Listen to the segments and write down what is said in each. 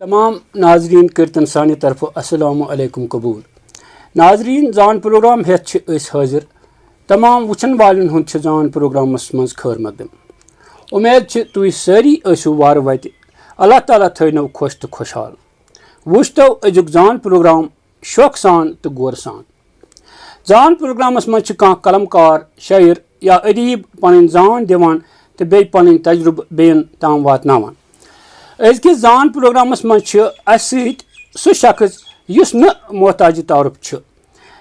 तमाम नाजरीन कीर्तन सानि तरफ अस्सलामु अलैकुम कबूल। नाजरीन जान प्रोग्राम हेत हाजिर तमाम वुचन वालन हुंद जान प्रोग्रामस मज खैर मकदम। उम्मीद तुम सारी ऐसो वार वत अल्लाह ताला थो खुश तो खुशहाल। वुचतो अजुक जान प्रोग्राम शौक सान तो गौर सान। जान प्रोग्रामस मज कलमकार शायर या अदीब पन जान दिवान तो बे पन तजुर्ब बेन ताम वातनावान। अजकिस जान प्रोग्रामस मज सह शख्स युस न मोहताज तारुफ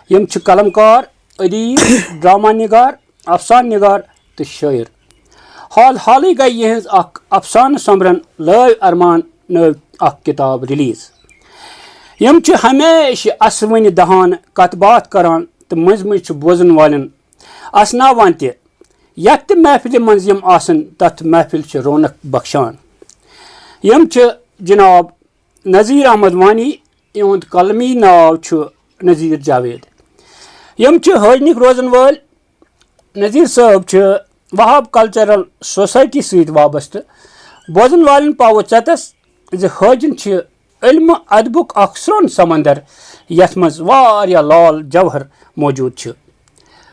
यम कलमकार अदीब ड्रामा निगार अफसान निगार तो शायर। हाल हाल गई यहज अफसान समरन लव अरमान नव किताब रिलीज। यम हमेशा असवन दहान कत बात करान तो मज मज बोजन वालन असनावान तथ महफिल मज यम आसन तथ महफिल रौनक बख्शान। यम जनाब नज़ीर अहमद वानी इहुंद कलमी नाव नज़ीर जावेद। यम हजनिक रोजन वाल नज़ीर साहब वहाब कल्चरल सोसाइटी सत वाबस्त। बोजन वालन पावो चतस हजन इल्म अदबुक अख स्रोन समंदर यथ मज वारिया लाल जवहर मौजूद।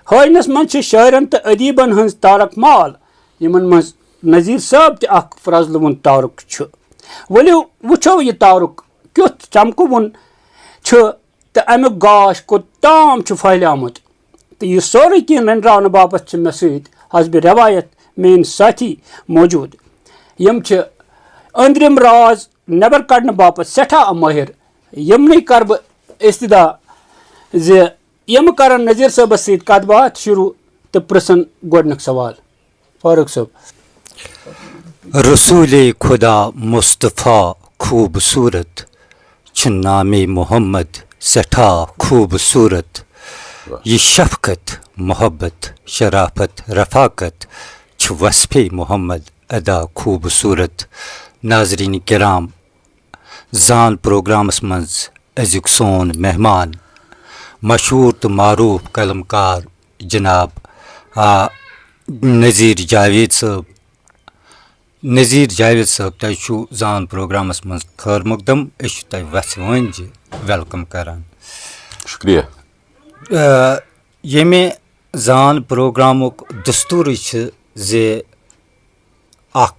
हजनस मज शायरन तो अदीबन हंज तारक माल यमन मज नज़ीर साहब तख फरजलवन तारुक। वलियो वुचो यह तारुक क्युथ चमकवन तो अमुक गाश कोताम फैलियामुत तो यह सोरे कह रनरावन बापत मे सत हसब रवायत मेन साथी मौजूद। यम अंदरिम राज नबर कड़न बापत सठा माहिर। यमन कर बह इस्तदा यम कर नज़ीर साहबस सत कत बात शुरू तो प्रसन गोडनिक सवाल। फारूक साहब। रसूल खुदा मुस्तफ़ा खूबसूरत नामे मोहम्मद सठा खूबसूरत। ये शफ़क़त मोहब्बत शराफत रफ़ाकत वस्फ़े मोहम्मद अदा खूबसूरत। नाज़रीन किराम जान प्रोग्रामस मज अजुक सोन मेहमान मशहूर तो मारूफ कलमकार जनाब नज़ीर जावेद साहब। नज़ीर जावेद साहब तुम जान प्रोग्रामस मज खैर मकदम वस वन वेलकम करान। शुक्रिया। ये जान प्रोग्रामुक दस्तूर जे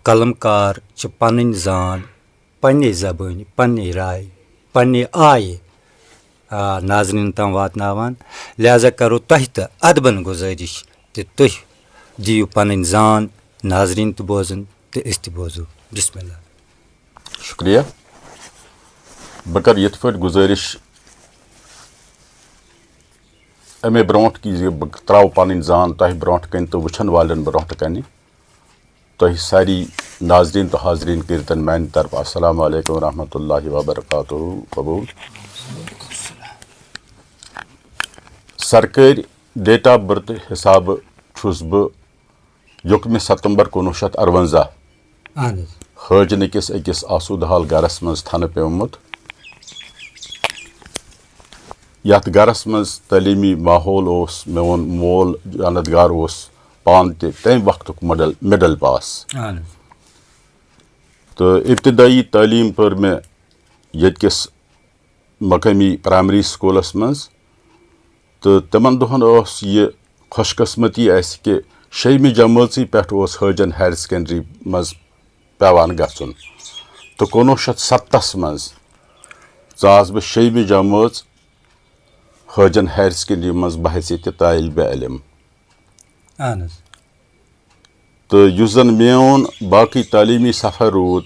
कलमकार पन जान पन्ने ज़बान पन्ने राय पन्ने आय नाज़रीन तम वातनावान। लिहाजा करो तह तो अदबन गुजारिश तो तुह दियो पन जान नाज़रीन तो बोजन तो इस बोजो। बिस्मिल्लाह। शुक्रिया। बह कर यथ पे गुजारिश अमे ब्रोट कि बह त्राव पन जान तह ब्रोट कन तो वुचन वालन ब्रोट कन तह सारी नाजरीन तो हाजरीन कीर्तन मान तरफ अस्सलामु अलैकुम रहमतुल्लाहि व बरकातुहू कबूल। सरकारी डेट ऑफ बर्थ हिसाब छुस बह 1 सितंबर 1958 हजनिकिस अकिस आसूद हाल गरस मज थन पेमुत। यथ गरस मज तलीमी माहौल मे वोन मोल जानतगार पान तम वक्त मिडल पास। तो इब्तदाई तालीम पर मे यस मकामी प्राइमरी स्कूलस मज तो तमन दोहन यह खुशकस्मती कि 6वीं जमात पे हजन हायर सेकेंडरी मज पेवान गचुन तो 1970 मज चास बह 6वीं जमात हजन हायर सेकेंडरी मज बहसीत तालिब इल्म। तो युस जन मेन बाकी तालीमी सफ़र रूद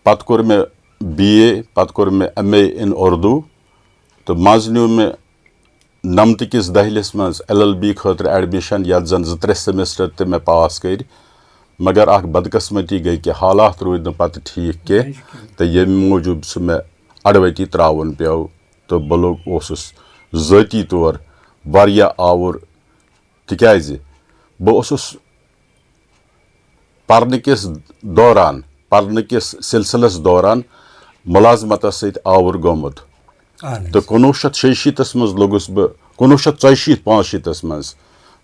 पत कोर मे BA पत कोर मे MA इन उर्दू तो मज न्यू मे 9th किस दहलिस मज LLB खतर एडमिशन यथ जन 2-3 सेमेस्टर तो मे पास कर मगर अख बदकस्मती गई कि हालात रूद न पत ठीक कह तो ये मूजूब सह मे अड़वती त्रावन पे तो बह लोगुस ज़ाती तौर वारिया आवर तिकाज बह पर्न किस दौरान पर्न किस सिलसिलस दौरान मुलाजमत सत आवर गोमुत तो 1966 मज लोगुस बह 1964-65 मज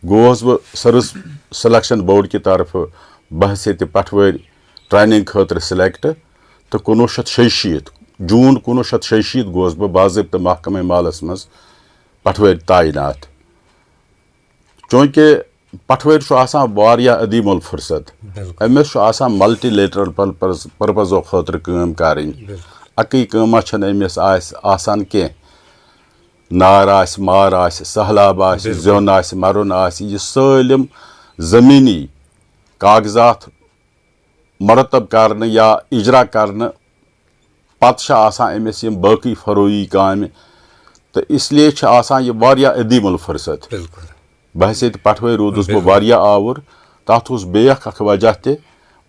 गोस बह सर्विस सिलेक्शन बोर्ड की तरफ बहसीत पटवारी ट्रेनिंग खतर सिलेक्ट तो 1986 जून 1986 गोस बह बाज़ाब्त महकमे मालस मज पटवारी तैनात चूँकि पटवारी आसान वारिया अदीमुल फुर्सत अमिस आसान मल्टीलेटरल पर्पजो खतर काम करें अकी कामा छन अमिस आसान कह नार आस मार आस सहलाब आस ज़ोन आस मरुन आस यह सालिम ज़मीनी कागजात मरतब करने या इजरा करने पत अमिस यम बाकी फरोई काम तो इसलिए आसान यह वारिया अदीमुल फुर्सत बहसीत पटवारी रूदुस बह वारिया आवर तथ उस बेख अख वजह ते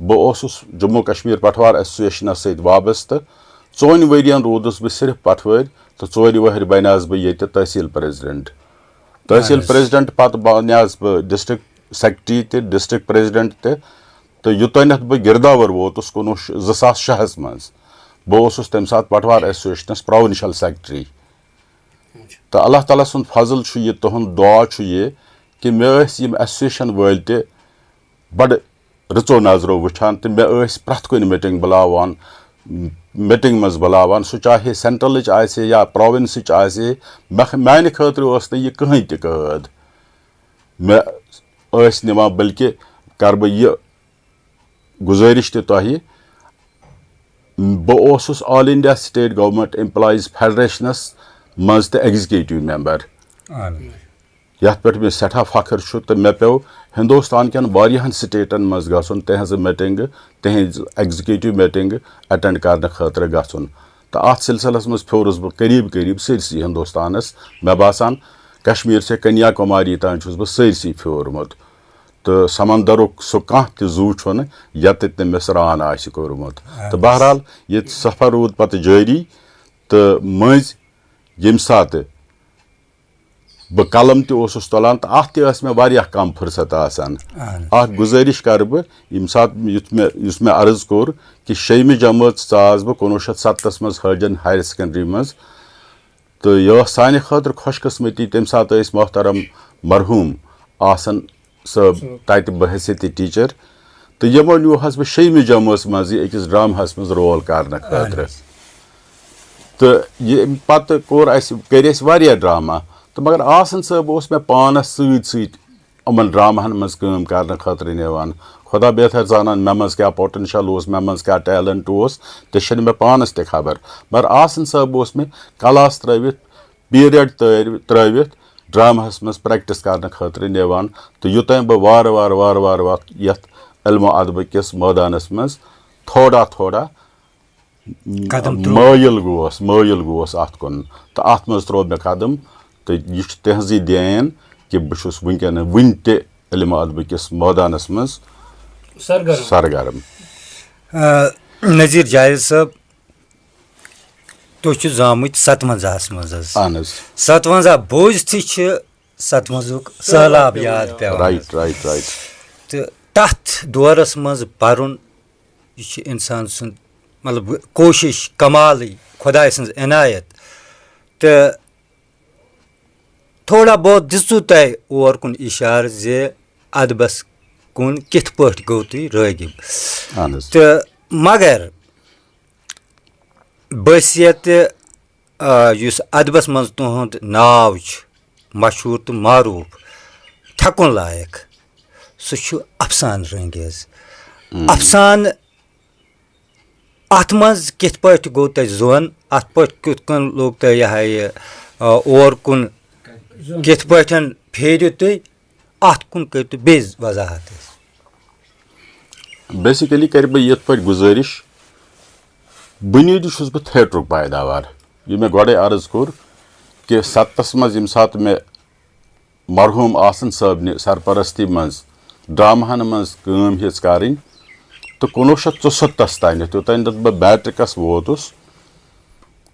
बहुस जम्मू कश्मीर पटवार एसोसिएशन सत वाबस्त 4 वरियन रूदुस बह सिर्फ पटवारी तो 4 वहर बनस बह ये तहसील प्रेजिडेंट पत बनस बह डिस्ट्रिक्ट सेक्रेटरी ते डिस्ट्रिक्ट प्रेजिडेंट ते तो युतनथ बह गिरदावर वोतुस 2006 मज बहुस तम सात पटवार एसोसिएशनस प्रोविंशियल सेक्रेटरी तो अल्लाह ताला सुन फजल ये तुहद दुआ ये कि मे एसोसिएशन वाल ते बड़ रचो नजरो वुचान तो मे प्रथ कुन मीटिंग बुलावान मीटिंग मज बुलावान सह चाहे सेंट्रल आसे या प्रोविंस आसे माने खतर यह कहीं त कद मे निवा बल्कि कर बह यह गुजारिश तह बहुस all India state government employees federations मज तो एग्जीक्यूटिव मेंबर यथ पे मे सठा फखर तो मे पे हिंदुस्तान कन वारियान स्टेटन मज गन तहज मीटिंग तहज एग्जीक्यूटिव मीटिंग अटेंड करने खतर गन तो अत सिलसिलस मज फ्योरस बह करीब करीब सरसी हिंदुस्तानस मे बासान कश्मीर से कन्याकुमारी तान बह सरसी फ्योरमुत तो समंदरुक सह कह तू छुन यत तमिस रान आसि कोरमुत तो बहरहाल ये सफर रूद पत जारी तो मज यम सात बह कलम तस तुलान तो अत मे वारिया कम फुर्सत आसान गुजारिश कर बह यम सात युस मे अर्ज कोर कि 6वीं जमात चास बह 1970 मज हाजन हायर सेकेंडरी मज तो यह सानि खतर खुशकिस्मती तम सात मोहतरम मरहूम आसन सब तत बहसीत टीचर तो यमो न्यूहस बह 6वीं जमात मज अकिस ड्रामहस मज रोल करने खतर तो ये पत कर वारिया ड्रामा तो मगर आसन सब उस मे पानस सतन ड्रामहन मज काम करने खतर निवान खुदा बेहतर जानान मे मज क्या पोटेंशियल मे मज क्या टैलेंट तो मे पानस ते खबर मगर आसन सब उस मे क्लास त्रवित पीरियड त्रवित ड्रामहस मज प्रैक्टिस करने खतर निवान तो युतम बह वार वार वार वार वार यथ इल्म अदब किस मैदानस मज थोड़ा थोड़ा मायल गोस अत कुन तो अत मज त्रो मे कदम तो यह तहजी देन कि बहुत वनकन वन ते इल्म अदब किस मैदानस मज सरगर्म नज़ीर जावेद साहब तुम जामुत 57 मज 57 बोझ थी 57 सहलाब याद पे राइट राइट राइट तो तथ दौरस मज परुन यह इंसान सुन मतलब कोशिश कमाल खुदा सज इनायत तो थोड़ा बहुत दिसू तय और कुन इशार जे अदबस कुन कित पट गो तुम रागिब तो मगर बसियत युस अदबस मज तुहद नाव मशहूर तो मारूफ थकुन लायक सह अफसान रंगेज अफसान अत मज कित पट गो तुम जोन अत पट कित कन लोग तुम यह और कुन कित पटन फेरियो तुम अत कुन कर तो बेज वजाहत बेसिकली कर बह ये पे गुजारिश बुनियादी बह थिएटरुक पैदावार यह मे गोड़े अर्ज कोर कि 70 मज यम सात मे मरहूम आसन साहब सरपरस्ती मज ड्रामहन मज काम हेच करें तो 1974 तान योतान बह मैट्रिकस वोतुस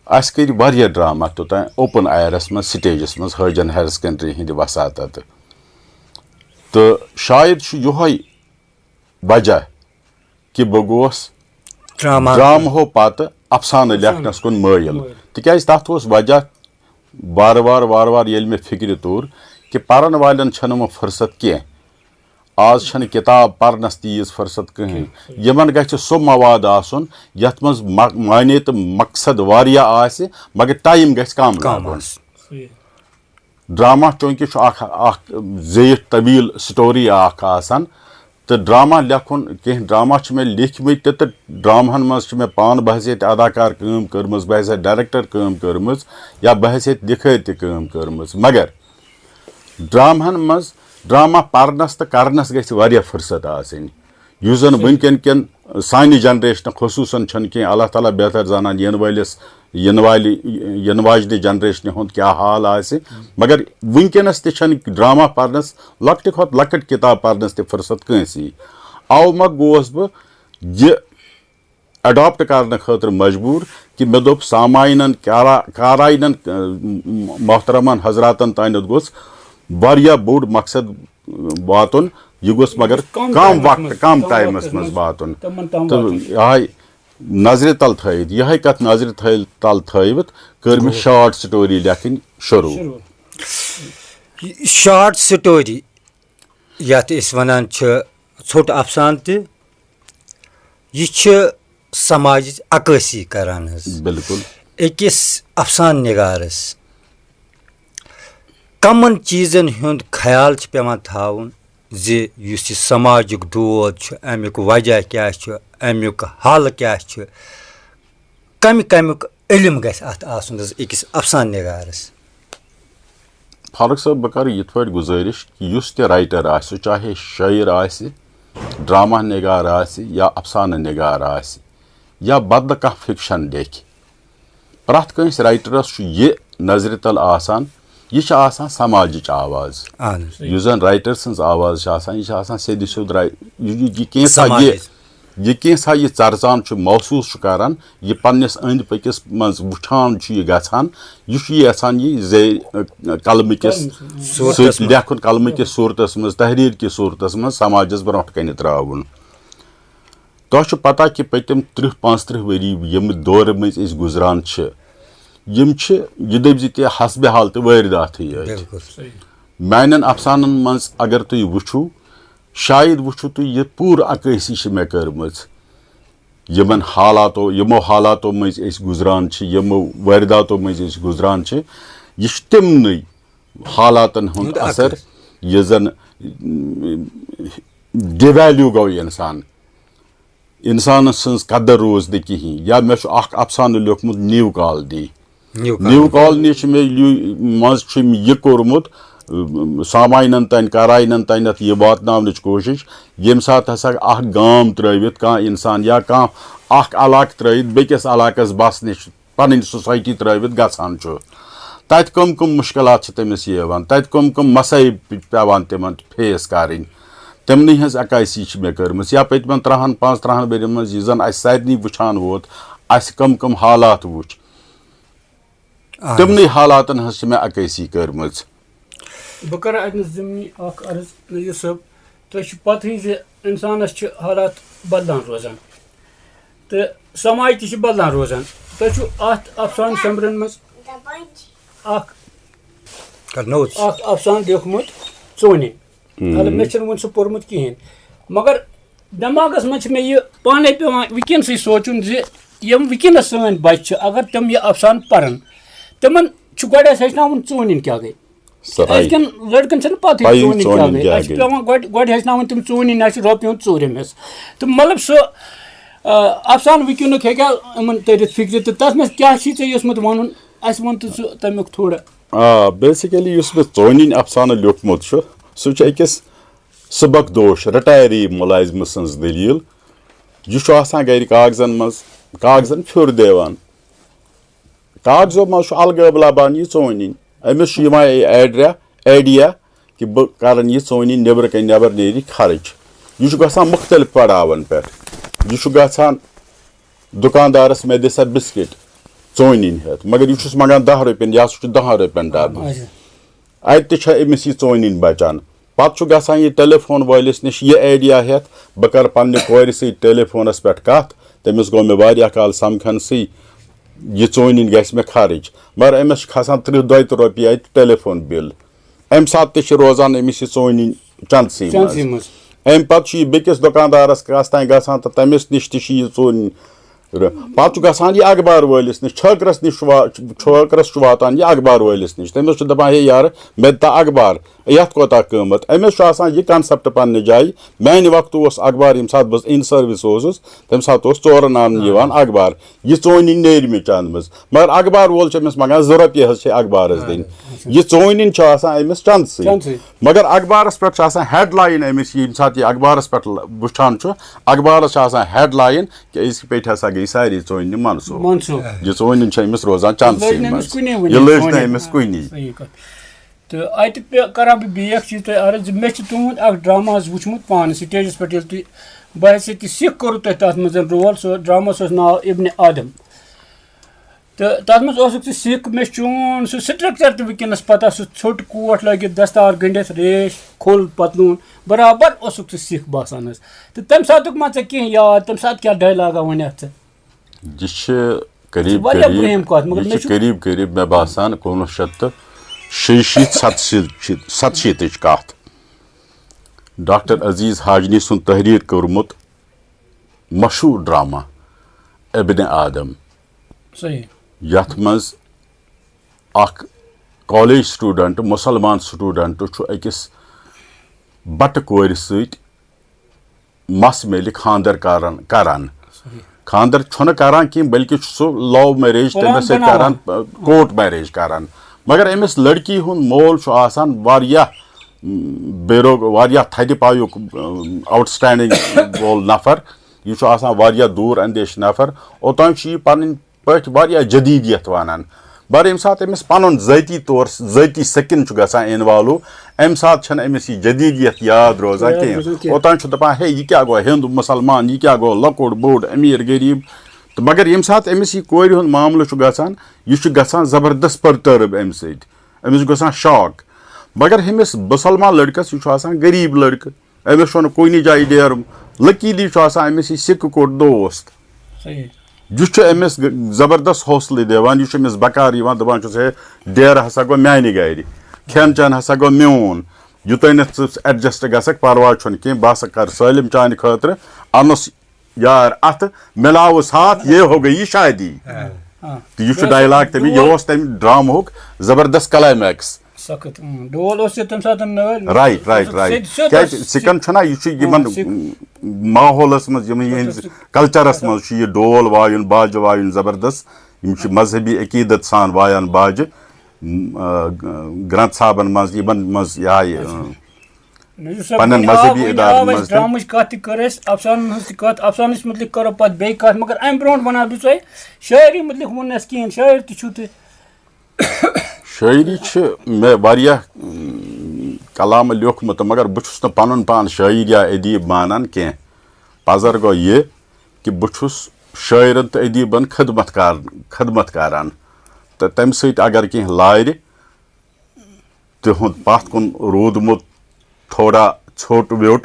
अस कर वारिया ड्रामा तोतान ओपन एयरस मज स्टेजस मज हाजन हायर सेकेंडरी हिंद वसात तो शायद यह वजह कि बह गोस ड्रामहो पत अफसान लेखनस कुन मायल तिकाज तथ वजह वार वार वार वार ये मे फिक्र तोर कि पारन वालन छन वो फुर्सत कह आज छन किताब परनस तीज फुर्सत कहीं यमन गछ सो मवाद आसन यथ मज माने तो मकसद वारिया आसे मगर टाइम गछ कम लागुन ड्रामा चूंकि ज़ेठ तवील स्टोरी आसान तो ड्रामा लेखुन कह ड्रामा में लिखमत तो ड्रामहन मज मे पान बहसियत अदाकार काम कर्म बहसियत डायरेक्टर काम कर्म या बहसियत लिखत तम कर्म मगर ड्रामहन मज ड्रामा परनस तो करनस गछ वारिया फुर्सत आसनी युस जन वनकन कन सानि जनरेशन खसूसन छन कह अल्लाह ताला बेहतर जानन इन वाजन जनरेशन हुंद क्या हाल आसे मगर वनकनस तन ड्रामा परनस लकट खोत लकट किताब परनस ते फुर्सत कंसी आव मक गोस बह यह अडॉप्ट करने खतर मजबूर कि मे दोप सामायनन कारायनन मोहतरमन हजरातन तानत गोस वारिया बोड़ मकसद वातुन यह गोस मगर कम वक्त कम टाइमस मज वातुन तो यह नजर तल थत यह कत नजर तल थवित कर मे शॉर्ट स्टोरी लेखन शुरू शॉर्ट स्टोरी यथ वनान छोट अफसान त यह समाज अक्सी करान बिल्कुल अकिस अफसान निगारस कमन चीजन हुंद ख्याल पेवान थाउन ज़ युस समाजुक दोद अमुक वजह क्या अमुक हल क्या कमुक इल्म गस अत आसन अकिस अफसान निगारस फारूक साहब बह कर यथ पे गुजारिश कि युस ते राइटर आसि चाहे शायर आसि ड्रामा निगार आसि या अफसान निगार आसि या बदल कह फिक्शन लेख प्रथ कंस राइटरस यह नजर तल आसान यह आसान समाजिच आवाज युस जन राइटर सन्ज आवाज यह सेद सोद यह कैसा यह चर्चान महसूस करान यह पन्नस अंद पकिस मज वुछान यह गछान यह यसान यह कलम किस लेखुन कलम किस सूरतस मज तहरीर किस सूरतस मज समाजस ब्रोह कन त्रावन तुह पता कि पतम 30-35 वरी यम दौर मज गुजरान यम यह दपि ते हसब हाल तो वारदात मान अफसानन मज अगर तुम वुछू शायद वुछू तुम यह पूर अक्सी मे कर्म यमन यमो हालातों मज गुजरान यमो वारदातों मज गुजरान यह तमन हालातन हुंद असर यह जन डिवैल्यू गो इंसान सज कदर रोज नी कहें या मे Afsan लिखमुत new colony new colony मे मज यह कोर्मुत सामायनन तन कारायनन तन यह वातन कोशिश ये सात हसा गाम त्रवित कह इंसान या कह इलाक त्रवित बेकिस इलाकस बसन पन सोसाइटी त्रवित गसान तत कम मुश्किलात तमिस तत कम मसाइब पेवान तिमन फेस करें तमन हज अक्सी मे कर्म या पतमन 30-35 वरियन मज यह जन सारे वुछान वोत कम हालात वुच तमन हालातन हज मे अक्सी कर्म बह कर ज़मनी अर्ज नज़ीर साहब तुह पतही इंसानस हालात बदलान रोजान तो समाज तह बदलान रोजान तुह अफसान समरन मज अफसान लिखमुत चोन मे वो सह पोर्मुत कहें मगर दिमागस मज मे यह पाने पे वनकन सोचुन यम वनकनस सन बच्चे अगर तम यह अफसान पान तिमन गोड़ हेचन चोन क्या गई अजकन लड़कन पता चोन क्या गई पे गोड़ हेचन तम चोन ना रोपे चूरम हेस तो मतलब सह अफसान वनकन हेन तरित फिक्र तो तथ मे क्या युसमुत वन अस वन तो तमुक थोड़ा बेसिकली युस मे चोन अफसान लिखमुत सह अकिस सबक दोश रिटायरी मुलाजिम सन्ज दलील यह गर कागजन फिर देवान कागजों मज अलगब लबान यह चोन अमिस आइडिया कि बह कर यह चोन नबर कन नबर नी खर्च यह गसान मुख्तलिफ पड़ावन पे यह गसान दुकानदारस मे दिसा बिस्किट चोन हेत मगर यह मंगान 10 रुपयन या 10 रुपयन डब अत अमिस यह चोन बचान पत् गसान यह टेलीफोन वालिस नश यह आइडिया हेत बह कर पन्ने कोर सी टेलीफोनस पे कत तमिस गो मे वारिया काल समखन सी यह चोन गस मे खर्च मगर अमिस खसान 30-32 रुपये टेलीफोन बिल अम सात रोजान अमिस यह चोन चंदसी अमि पत्तु बेकिस दुकानदारस कस ताईं गसान तो तमिस निश ति यह चोर पत्तु गसान यह अखबार वलिस निश छकरस वातान यह अखबार वलिस निश तमिस दपान हे यार मे ता अखबार यथ कोता कीमत अमिस यह कॉन्सेप्ट पन्ने जाय मान वक्त अखबार यम सात बस इन सर्विस तम सात चोरन आन अखबार यह चोन नेर मे चंद मज मगर अखबार वोल मगान 2 रुपये अखबार दिन यह चोन अमिस चंद सी मगर अखबारस पे हेडलाइन अमिस यम सात यह अखबारस पे वुचान अखबारस हेडलाइन कि इस पे हसा गई सारी चोन मनसूख यह चोन अमिस रोजान चंद सी यह लज नमिस कुनी तो अत करा बह बेक चीज तुम अर्ज मे तुंद ड्रामा वुचमुत पान स्टेजस पे तुम बहसीत सिख कोर तथ रोल सो ड्रामा नाव इब्न आदम तो तथ मज सिख मे चून सह स्ट्रक्चर तो वनस पता सह छोट कोट लगित दस्तार गंडित रेश खोल पतलून बराबर सिख बसान तो तम सात मा कह याद तम सात क्या डायलॉगा वन करीब करीब मे बासान 1967 कत डॉक्टर अजीज हाजनी सुन तहरीर कोरमुत मशहूर ड्रामा इब्न आदम सही यथ मज अख कॉलेज स्टूडेंट मुसलमान स्टूडेंट अकिस बट कोर सत मस मेल खानदर करान खानदर छुन करान कि बल्कि सह लव मैरिज तमिस करान कोर्ट मैरिज करान मगर अमिस लड़की हुन मोल आसान वारियाह बेरोग वारियाह थदि पायुक आउटस्टैंडिंग वोल नफर यह आसान वारियाह दूर अंदेश नफर ओतान पन पठ वारियाह जदीदियत वानान बर यम सात अमिस पन ज़ाती तौर ज़ाती सकिन गसान इन्वॉल्व अमि सात अमिस यह जदीदियत याद रोजान कह ओतान दपान हे यह क्या गो हिंदू मुसलमान यह क्या गो लकोड़ बोड़ अमीर गरीब तो मगर यम सात अमिस यह कोर हुंद मामल गसान यह गसान जबरदस्त परतर्ब अमि सत अमिस गसान शॉक मगर हमिस मुसलमान लड़कस यह आसान गरीब लड़क अमिस कुन जाय डेरम लकीली अमिस यह सिख कोट दोस्त यह अमिस जबरदस्त हौसले दिवान यह अमिस बकार दपान हे डेर हसा गो म्यानि गर खेन चेन हसा गो म्यून युतन एडजस्ट गसक परवाह कह बह हसा कर सालिम चान खतर अनस यार अत मिलावस हाथ ये हो गई शादी तो यह डायलॉग तमी यह तम ड्रामा जबरदस्त क्लाइमैक्स राइट राइट राइट क्या सिकन यह माहौलस मज कल्चरस मज डोल वायुन बाज वायुन जबरदस्त मजहबी अकीदत सान वायान बाज ग्रंथ साहबन मज यमन मज पन्न मजहबी इदारन मज ड्रामच कत कर अफसान कत अफसानस मुतलिक करो पे बे कत मगर अम ब्रोट बना बह शायरी मुतलिक वनस कहें शायर तुम शायरी मे वारियाह कलाम लियोखमुत मगर बहुस न पनुन पान शायर या अदीब मानान कह पजर गो ये कि बहुस शायरन तो अदीबन खदमत करान तो तम सत अगर कह लार तिहुंद पथ कुन रूदमुत थोड़ा छोट व्योट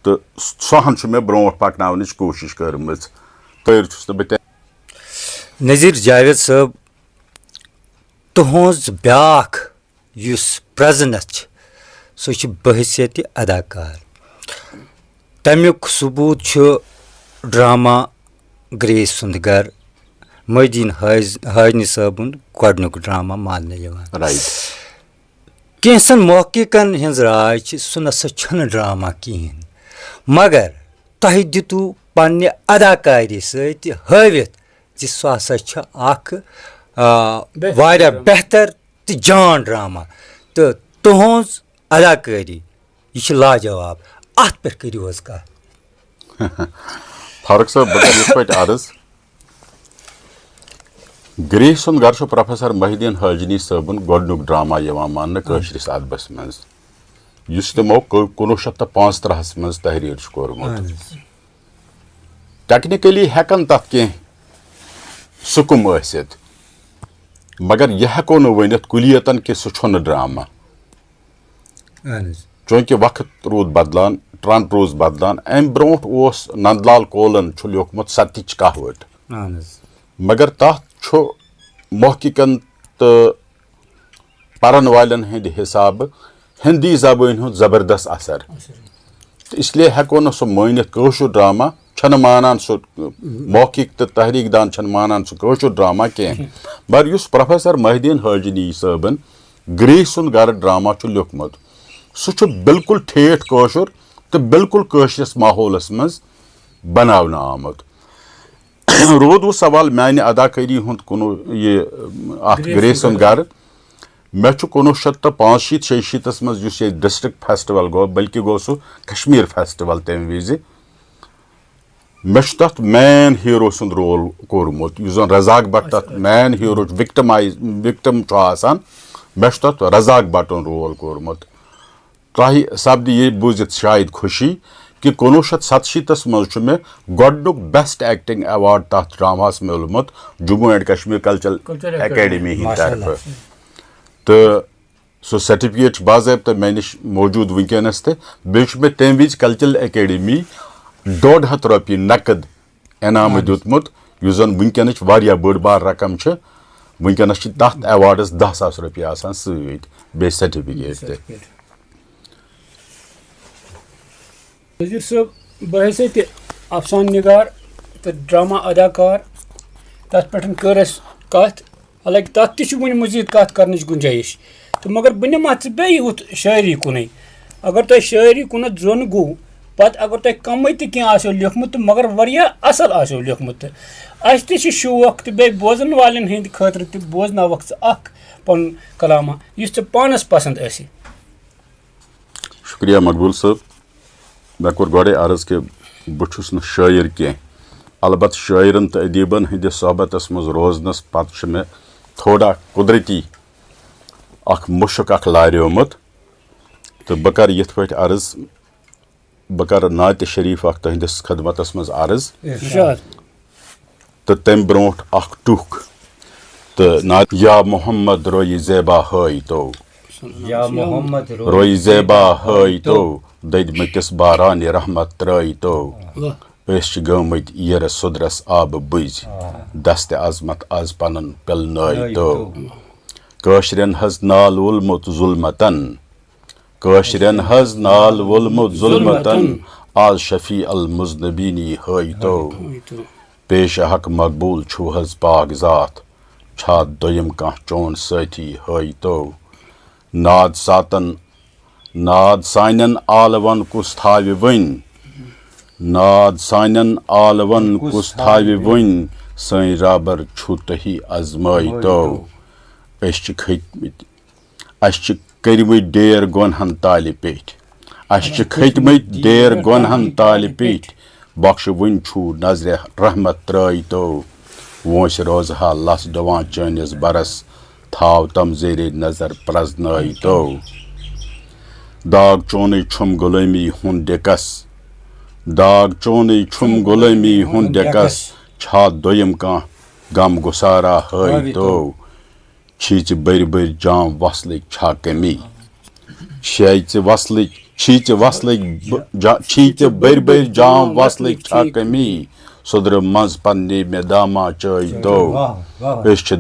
तो सहन मे ब्रोट पकनावनच कोशिश कर्म तर बह नज़ीर जावेद साहब तुहज ब्याख युस प्रेजेंस सह बहसियत अदाकार तमिक सबूत ड्रामा ग्रेस सुंद घर मोहद्दीन हाजनी साहबन गोडनुक ड्रामा मानने राइट कैंसन मौकिकन हज राय सह नसा छन ड्रामा कहें मगर तह दितु पन्ने अदाकारी सत हवित सह हसा अख वारिया बेहतर तो जान ड्रामा तो तुहज अदाकारी यह लाजवाब अत पे करियो कह फारूक साहब बह कर अर्ज ग्रेस सुंद घर प्रोफेसर मोहद्दीन हाजनी साहबन गोडनुक ड्रामा मान कशरिस अदबस मज तमो 1935 मज तहरीर कोरमुत टेक्निकली हेकन तथ कह सुकुम आसित मगर यह हेको न वनित कुलियतन कि सह ड्रामा चूंकि वक्त रूद बदलान ट्रंट रोज बदलान अम ब्रोट नंदलाल कोलन लियोखमुत सत्य कहवट मगर तथ महकिकन तो परन वालन हंद हिसाब हिंदी जबान हुंद जबरदस्त असर इसलिए हेको न सो मानित कौशुर ड्रामा छन मानान सो मौखिक तो तहरीक दान छन मानान सो कौशुर ड्रामा कह मगर युस प्रोफेसर महिदीन हाजिनी साहबन ग्रीस सुन गर ड्रामा छु लिखमुत सह बिल्कुल ठेठ कौशुर तो बिल्कुल कशरस माहौलस मज बनावना आमुत रोद वो सवाल माने अदाकारी हुंद कुनो ये ग्रेस सुन गर मे 1965-66 मज युस ये डिस्ट्रिक्ट फेस्टिवल गो बल्कि गो सह कश्मीर फेस्टिवल तम विज मे तथ मैन हीरो सुंद रोल कोरमुत युस जन रजाक भट्ट तथ मैन हीरो विक्टिम आसान मे तथ रजाक भट्टन रोल कोरमुत तह सपद ये बूजित शायद खुशी कि 1967 मज मे गोडनुक बेस्ट एक्टिंग अवार्ड तथ ड्रामास मिलमुत Jammu and Kashmir cultural academy हिंद तरफ तो सो सर्टिफिकेट बाज़ाब्ता मे निश मौजूद वनकस मे तम विज कल्चरल एकेडमी 150 रुपये नकद इनाम दुतमुत युस जन वनकस बड़ बार रकम वनकस तथ अवार्डस 10,000 रुपये आसान सत बे सर्टिफिकेट नज़ीर साहब बहसे ते अफसान निगार तो ड्रामा अदाकार तथ पे कर कत हालांकि तथ वन मजीद कत कर गुंजाइश तो मगर बह निम बे यूत शायरी कुन अगर तुम शायरी कुन जोन गो पत अगर तुम कम तो लिखमुत मगर वरिया असल आसो लिखमुत अस तौक तो बे बोजन वालन हंद खतर तो बोजनवक पन कलामा इस पानस पसंद आसि। शुक्रिया मकबूल साहब मे कोर गोड़े अर्ज कि बहुस न शायर कह अलबत् शायरन तो अदीबन हंदिस सोहबतस मज रोजनस पत मे थोड़ा कुदरती मुश्क लारियोमुत तो बह कर यथ पे अर्ज बह कर नात शरीफ तुहंदिस खदमतस मज अर्ज तो तम ब्रोट टुक तो नात या मोहम्मद रोई ज़ेबा हाई तो या मोहम्मद रोई ज़ेबा हाई तो ददमतिस बारान रहमत त्राई तो गमत ईर सुदरस आब बुझ दस्त अजमत आज पन पिलनाई तो काशरन हज नाल वोलमुत जुल्मतन काशरन हज नाल वोलमुत जुल्मतन आज शफी अल मुजनबीनी हाई तो पेश हक मकबूल छु हज पाक जात छा दोयम कह चोन साथी हाई तो नाद सातन नाद सानन आलवन कुस थाव वन नाद सानन आलवन कुस थाव वन सै राबर छु तही आजमाई तो खतमत कर्मत डेर गुनहन ताल पे खतमत डेर गुनहन ताल पे बख्श वन छु नजर रहमत त्राई तो वोस रोजहा लस डवान चनिस बरस थाव तम जेरे नजर प्रजनाई तो दाग चोन छुम गुलामी हुन डेकस दाग चोन छुम गुलामी हुन डेकस छा दोयम कह गम गुसारा हाई तो छीच बर बर जाम वसलिक छा कमी छीच बर बर जाम वसलिक छा कमी सुदर मज पन्ने मे दामा चाय तो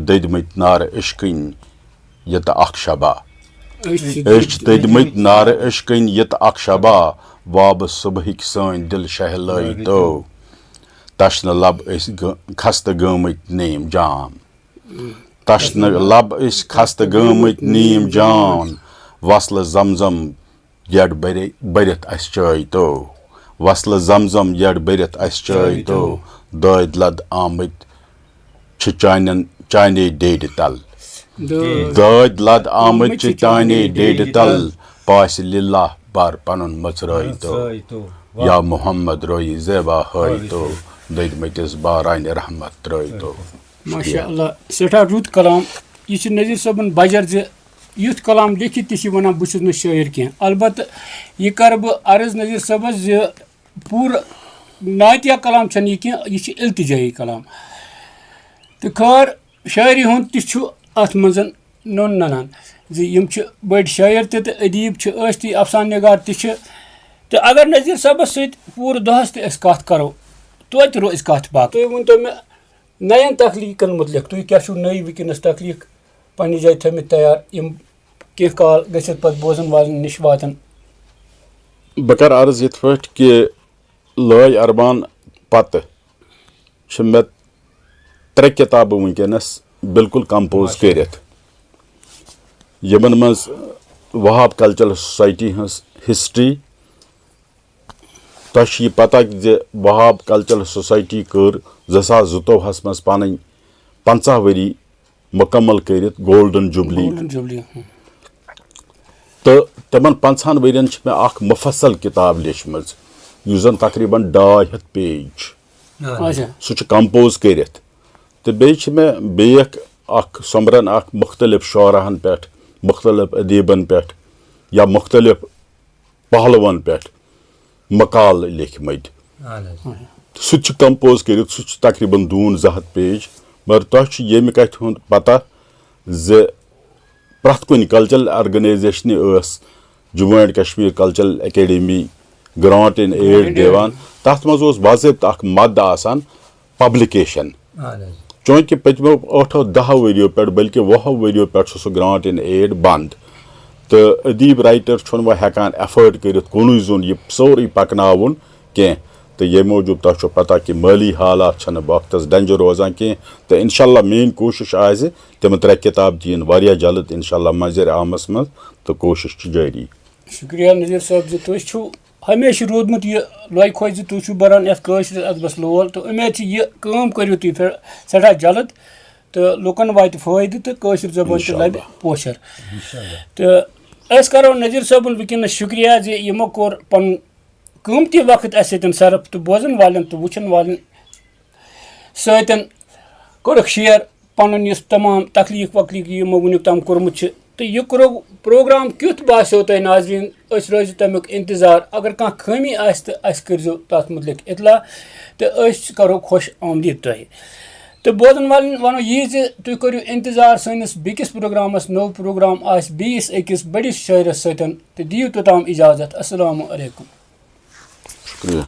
ददमत नार इश्किन यत अक्षबा ददमत नार इश्किन यत अक्षबा वाब सुबहिक सन दिल शहलाई तो तशन लब खस्त गमत नीम जाम तशन लब खस्त गमत नीम जान वसल जमजम यड बरत अस चाय तो वसल जमजम यड बरत अस चाय तो दाद लद आमत चाने डेड तल दाद लद आमत चाने डेड तल पास लिल्लाह बार पनुन मचराई तो या मोहम्मद रोई ज़ेबा हाई तो ददमतिस बारान रहमत त्राई तो माशाअल्लाह सठा रुत कलाम यह नज़ीर साहबन बजर जे युथ कलाम लिखित तह वन बहुत न शायर कह अलबत् यह कर बह अर्ज नज़ीर साहबस जे पूर नातिया कलाम छन यह कह यह इल्तिजाई कलाम तो खैर शायरी हुंद तह अथ मज नोन ननान यम बड़ शायर तो अदीब ती अफसान निगार तो अगर नज़ीर साहबस सत पूर दहस कत करो तो रोज कत बात तुम वन तो मे नयन तखलीकन मुतलिक तुम क्या नई वनकस तखलीक पन्ने जाए थमित तैयार यम कह काल गसित पत बोजन वालन निश वातन बह कर अर्ज ये कि लॉय अरबान पत मे 3 किताब वनकस बिल्कुल कंपोज करित यमन मज वहाब कल्चरल सोसाइटी हज हिस्ट्री तह यह पता जे वहाब कल्चरल सोसाइटी कर 2022 मज पान 50 वरी मुकम्मल करित गोल्डन जुबली तो तमन 50 वरियन मे अख मुफसल किताब लेचम जन तकरीबन 250 पेज सह कंपोज करित तो बेक समरन मुख्तलिफ शोराहन पे मुख्तलिफ अदीबन पे या मुख्तलिफ पहलवन पे मकाल लिखमत सह कंपोज कर तकरीबन 200 पेज मगर तह ये कथ हुंद पता जे प्रथ कुन cultural organisation Jammu and Kashmir cultural academy grant in aid दिवान तथ मज बाज़ाब्त मद आसान पब्लिकेशन चूंकि पतमो 8-10 वरियो पे बल्कि 20 वरियो पे सह ग्रांट इन एड बंद तो अदीब राइटर वह हेकान एफर्ड कर कुन जोन यह सोरे पकन कह तो ये मूजूब तह पता कि माली हालात वक्तस डंज रोजान कह तो इंशाल्लाह मेन कोशिश आज तम 3 किताब दिन वारिया जल्द इंशाल्लाह मंजर आमस मज तो कोशिश जारी। शुक्रिया नज़ीर साहब जी तुम हमेशा रोदमुत यह लॉय खोज तुम बरान अत अदबस लोल तो उम्मीद यह करो तुम फिर सठा जल्द तो लुकन वात फायदे तो कशर जबान तो लबि पोशर तो करो नज़ीर साहब वनकस शुक्रिया जे यमो कोर पन कीमती वक्त अस सर्फ तो बोजन वालन तो वुचन वालन सतन कोरक शेयर पन तमाम तकलीफ वकलीफ यमो वुनिक तम कोर्मुत तो यह प्रोग्राम क्युथ बासो तुम नाजरीन रोज तमिक इंतजार अगर कह खमी आस तो अस करो तथ मुतलिक इतला तो करो खुश आमदीद तुह तो बोजन वालन वनो यह तुम करो इंतजार सैनिस बिकिस प्रोग्रामस नो प्रोग्राम आस बीस अकिस बड़िस शायरस सतन तो दियो तोताम इजाजत अस्सलामु अलैकुम। शुक्रिया।